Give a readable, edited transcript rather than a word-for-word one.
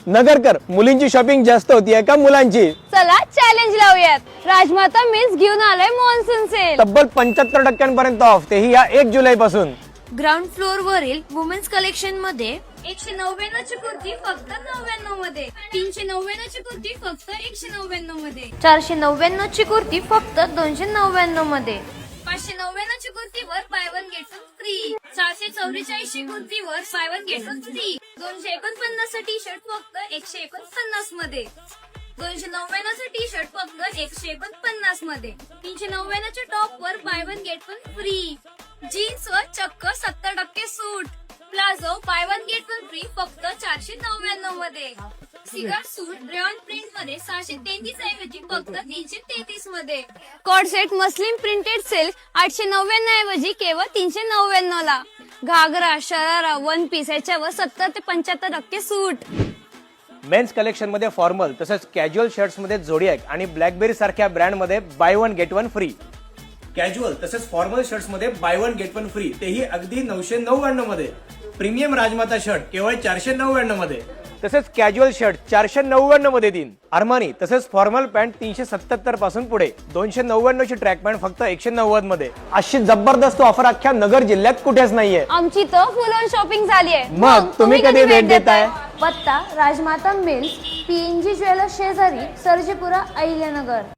नगरकर, मुलींची शॉपिंग जास्त होतीये का मुलांची? चला चॅलेंज लावूयात. राजमाता मिल्स घेऊन आलाय मॉन्सून सेल. तब्बल 75% ऑफ, तेही या 1 जुलै पासून. ग्राउंड फ्लोर वरील वुमेन्स कलेक्शन मध्ये 199 ची कुर्ती फक्त 99 मध्ये, 399 ची कुर्ती फक्त 199 मध्ये, 499 ची कुर्ती फक्त 299 मध्ये, 599 ची कुर्तीवर buy one get one free, 444 ची कुर्तीवर buy one get one free, 249 चा टी शर्ट फक्त 149 मध्ये, 299 चा टी शर्ट फक्त 149 मध्ये, 399 च्या टॉप वर buy one get one free, jeans वर चक्क 70% सूट, palazzo buy one get one free फक्त 499 मध्ये, सिगार सूट रेऑन प्रिंट मध्ये 633 ऐवजी फक्त 333 मध्ये, coord set muslin printed silk 899 ऐवजी केवळ 399 ला, घागरा शरारा वन पीस याच्यावर 70 ते 75% सूट. मेन्स कलेक्शन मध्ये फॉर्मल तसेच कॅज्युअल शर्ट्स मध्ये झोडियाक आणि ब्लॅकबेरी सारख्या ब्रँड मध्ये bye one get one free. Casual तसेच फॉर्मल शर्ट्स मध्ये bye one get one free, तेही अगदी 999 मध्ये. प्रीमियम राजमाता शर्ट केवळ 499 मध्ये, तसेच कॅज्युअल शर्ट 499 मध्ये देईन. अरमानी तसेच फॉर्मल पॅन्ट 377 पासून पुढे, 299 ची ट्रॅक पॅन्ट फक्त 190 मध्ये. अशी जबरदस्त ऑफर अख्ख्या नगर जिल्ह्यात कुठेच नाहीये. आमची तर फुल ऑन शॉपिंग झाली आहे. मग तुम्ही कधी भेट देताय? पत्ता राजमाता मिल्स, PNG ज्वेलर्स शेजारी, सर्जेपुरा, अहिल्यानगर.